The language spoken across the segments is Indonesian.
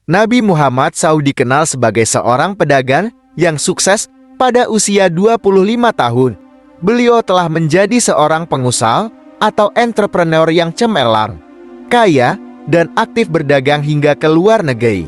Nabi Muhammad SAW dikenal sebagai seorang pedagang yang sukses pada usia 25 tahun. Beliau telah menjadi seorang pengusaha atau entrepreneur yang cemerlang, kaya, dan aktif berdagang hingga ke luar negeri.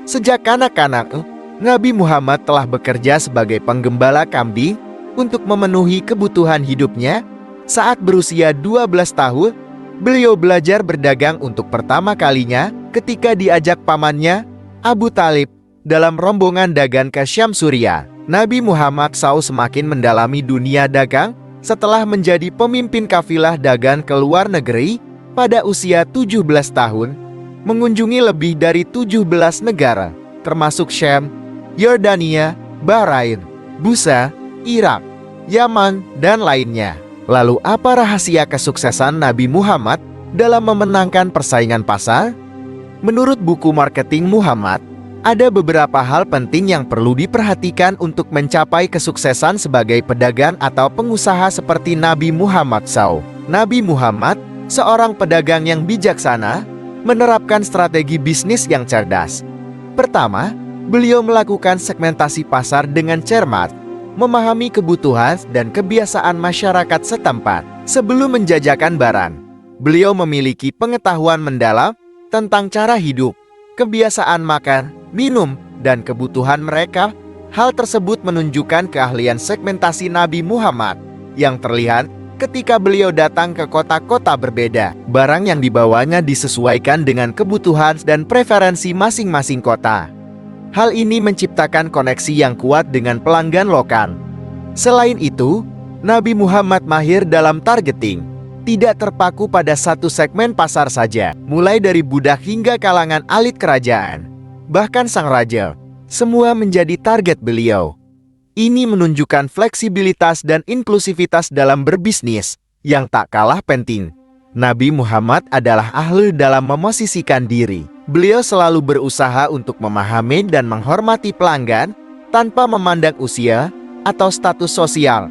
Sejak kanak-kanak, Nabi Muhammad telah bekerja sebagai penggembala kambing untuk memenuhi kebutuhan hidupnya. Saat berusia 12 tahun, beliau belajar berdagang untuk pertama kalinya ketika diajak pamannya, Abu Talib, dalam rombongan dagang ke Syam Suriah. Nabi Muhammad SAW semakin mendalami dunia dagang setelah menjadi pemimpin kafilah dagang ke luar negeri pada usia 17 tahun, mengunjungi lebih dari 17 negara, termasuk Syam, Yordania, Bahrain, Busa, Irak, Yaman, dan lainnya. Lalu apa rahasia kesuksesan Nabi Muhammad dalam memenangkan persaingan pasar? Menurut buku Marketing Muhammad, ada beberapa hal penting yang perlu diperhatikan untuk mencapai kesuksesan sebagai pedagang atau pengusaha seperti Nabi Muhammad SAW. Nabi Muhammad, seorang pedagang yang bijaksana, menerapkan strategi bisnis yang cerdas. Pertama, beliau melakukan segmentasi pasar dengan cermat, memahami kebutuhan dan kebiasaan masyarakat setempat. Sebelum menjajakan barang, beliau memiliki pengetahuan mendalam tentang cara hidup, kebiasaan makan, minum, dan kebutuhan mereka. Hal tersebut menunjukkan keahlian segmentasi Nabi Muhammad yang terlihat ketika beliau datang ke kota-kota berbeda. Barang yang dibawanya disesuaikan dengan kebutuhan dan preferensi masing-masing kota. Hal ini menciptakan koneksi yang kuat dengan pelanggan lokal. Selain itu, Nabi Muhammad mahir dalam targeting, tidak terpaku pada satu segmen pasar saja, mulai dari budak hingga kalangan elit kerajaan. Bahkan sang raja, semua menjadi target beliau. Ini menunjukkan fleksibilitas dan inklusivitas dalam berbisnis yang tak kalah penting. Nabi Muhammad adalah ahli dalam memosisikan diri. Beliau selalu berusaha untuk memahami dan menghormati pelanggan tanpa memandang usia atau status sosial.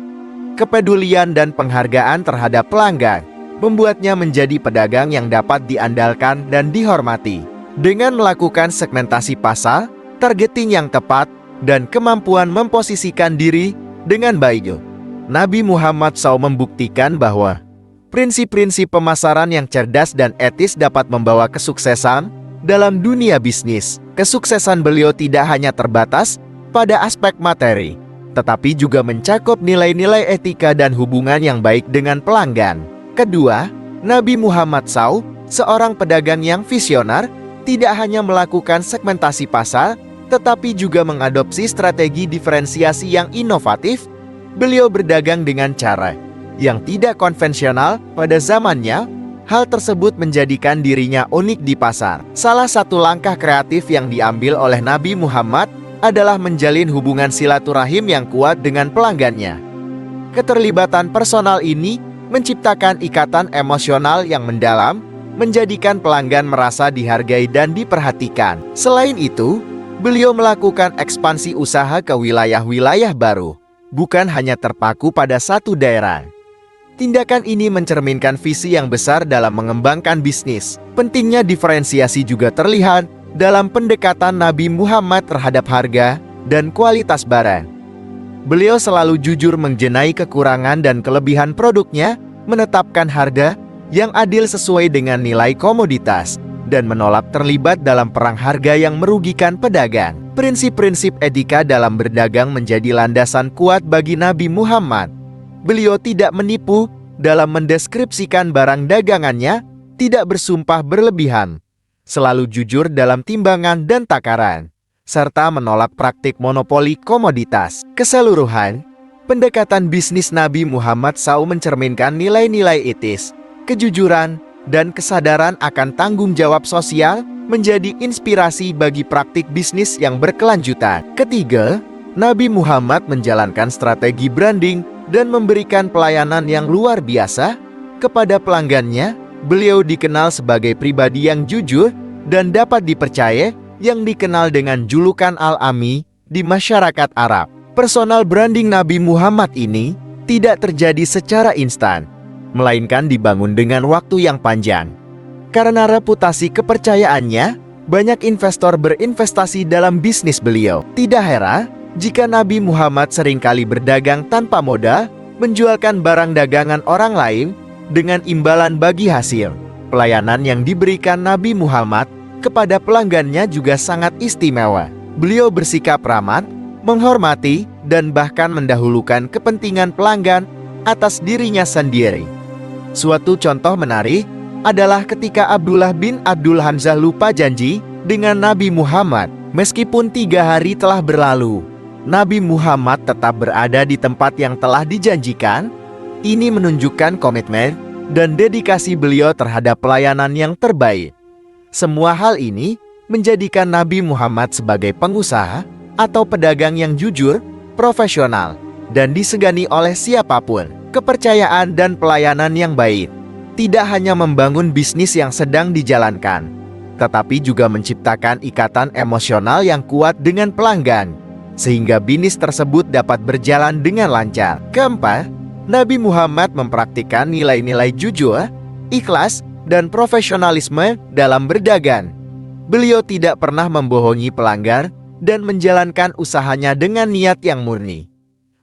Kepedulian dan penghargaan terhadap pelanggan membuatnya menjadi pedagang yang dapat diandalkan dan dihormati. Dengan melakukan segmentasi pasar, targeting yang tepat, dan kemampuan memposisikan diri dengan baik, Nabi Muhammad SAW membuktikan bahwa prinsip-prinsip pemasaran yang cerdas dan etis dapat membawa kesuksesan dalam dunia bisnis. Kesuksesan beliau tidak hanya terbatas pada aspek materi, tetapi juga mencakup nilai-nilai etika dan hubungan yang baik dengan pelanggan. Kedua, Nabi Muhammad SAW, seorang pedagang yang visioner, tidak hanya melakukan segmentasi pasar, tetapi juga mengadopsi strategi diferensiasi yang inovatif. Beliau berdagang dengan cara yang tidak konvensional pada zamannya. Hal tersebut menjadikan dirinya unik di pasar. Salah satu langkah kreatif yang diambil oleh Nabi Muhammad adalah menjalin hubungan silaturahim yang kuat dengan pelanggannya. Keterlibatan personal ini menciptakan ikatan emosional yang mendalam, menjadikan pelanggan merasa dihargai dan diperhatikan. Selain itu, beliau melakukan ekspansi usaha ke wilayah-wilayah baru, bukan hanya terpaku pada satu daerah. Tindakan ini mencerminkan visi yang besar dalam mengembangkan bisnis. Pentingnya diferensiasi juga terlihat dalam pendekatan Nabi Muhammad terhadap harga dan kualitas barang. Beliau selalu jujur mengenai kekurangan dan kelebihan produknya, menetapkan harga yang adil sesuai dengan nilai komoditas, dan menolak terlibat dalam perang harga yang merugikan pedagang. Prinsip-prinsip etika dalam berdagang menjadi landasan kuat bagi Nabi Muhammad. Beliau tidak menipu dalam mendeskripsikan barang dagangannya, tidak bersumpah berlebihan, selalu jujur dalam timbangan dan takaran, serta menolak praktik monopoli komoditas. Keseluruhan, pendekatan bisnis Nabi Muhammad SAW mencerminkan nilai-nilai etis, kejujuran, dan kesadaran akan tanggung jawab sosial, menjadi inspirasi bagi praktik bisnis yang berkelanjutan. Ketiga, Nabi Muhammad menjalankan strategi branding dan memberikan pelayanan yang luar biasa kepada pelanggannya. Beliau dikenal sebagai pribadi yang jujur dan dapat dipercaya, yang dikenal dengan julukan Al-Ami di masyarakat Arab. Personal branding Nabi Muhammad ini tidak terjadi secara instan, melainkan dibangun dengan waktu yang panjang. Karena reputasi kepercayaannya, banyak investor berinvestasi dalam bisnis beliau. Tidak heran jika Nabi Muhammad seringkali berdagang tanpa modal, menjualkan barang dagangan orang lain dengan imbalan bagi hasil. Pelayanan yang diberikan Nabi Muhammad kepada pelanggannya juga sangat istimewa. Beliau bersikap ramah, menghormati, dan bahkan mendahulukan kepentingan pelanggan atas dirinya sendiri. Suatu contoh menarik adalah ketika Abdullah bin Abdul Hamzah lupa janji dengan Nabi Muhammad. Meskipun 3 hari telah berlalu, Nabi Muhammad tetap berada di tempat yang telah dijanjikan. Ini menunjukkan komitmen dan dedikasi beliau terhadap pelayanan yang terbaik. Semua hal ini menjadikan Nabi Muhammad sebagai pengusaha atau pedagang yang jujur, profesional, dan disegani oleh siapapun. Kepercayaan dan pelayanan yang baik tidak hanya membangun bisnis yang sedang dijalankan, tetapi juga menciptakan ikatan emosional yang kuat dengan pelanggan, sehingga bisnis tersebut dapat berjalan dengan lancar. Keempat, Nabi Muhammad mempraktikkan nilai-nilai jujur, ikhlas, dan profesionalisme dalam berdagang. Beliau tidak pernah membohongi pelanggan dan menjalankan usahanya dengan niat yang murni.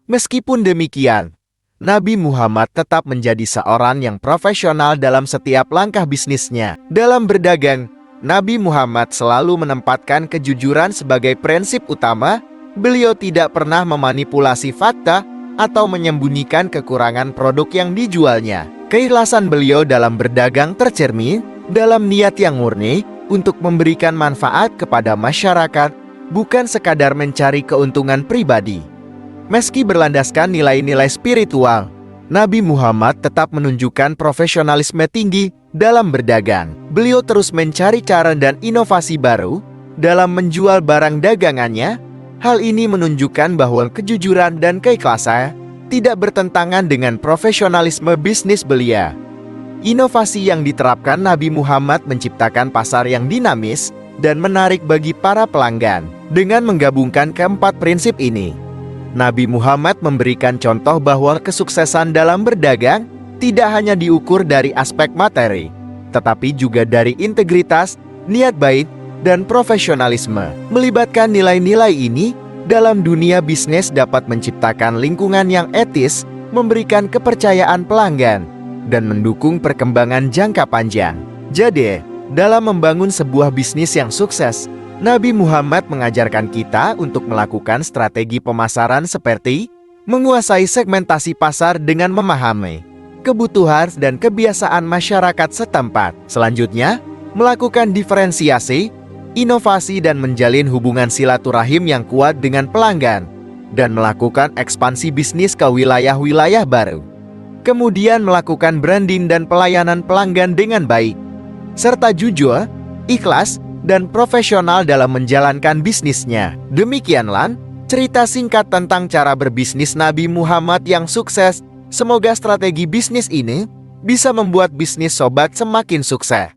Meskipun demikian, Nabi Muhammad tetap menjadi seorang yang profesional dalam setiap langkah bisnisnya. Dalam berdagang, Nabi Muhammad selalu menempatkan kejujuran sebagai prinsip utama. Beliau tidak pernah memanipulasi fakta atau menyembunyikan kekurangan produk yang dijualnya. Keikhlasan beliau dalam berdagang tercermin dalam niat yang murni untuk memberikan manfaat kepada masyarakat, bukan sekadar mencari keuntungan pribadi. Meski berlandaskan nilai-nilai spiritual, Nabi Muhammad tetap menunjukkan profesionalisme tinggi dalam berdagang. Beliau terus mencari cara dan inovasi baru dalam menjual barang dagangannya. Hal ini menunjukkan bahwa kejujuran dan keikhlasan tidak bertentangan dengan profesionalisme bisnis beliau. Inovasi yang diterapkan Nabi Muhammad menciptakan pasar yang dinamis dan menarik bagi para pelanggan. Dengan menggabungkan keempat prinsip ini, Nabi Muhammad memberikan contoh bahwa kesuksesan dalam berdagang tidak hanya diukur dari aspek materi, tetapi juga dari integritas, niat baik, dan profesionalisme. Melibatkan nilai-nilai ini dalam dunia bisnis dapat menciptakan lingkungan yang etis, memberikan kepercayaan pelanggan, dan mendukung perkembangan jangka panjang. Jadi, dalam membangun sebuah bisnis yang sukses, Nabi Muhammad mengajarkan kita untuk melakukan strategi pemasaran seperti menguasai segmentasi pasar dengan memahami kebutuhan dan kebiasaan masyarakat setempat. Selanjutnya, melakukan diferensiasi, inovasi, dan menjalin hubungan silaturahim yang kuat dengan pelanggan, dan melakukan ekspansi bisnis ke wilayah-wilayah baru. Kemudian melakukan branding dan pelayanan pelanggan dengan baik, serta jujur, ikhlas, dan profesional dalam menjalankan bisnisnya. Demikianlah cerita singkat tentang cara berbisnis Nabi Muhammad yang sukses. Semoga strategi bisnis ini bisa membuat bisnis sobat semakin sukses.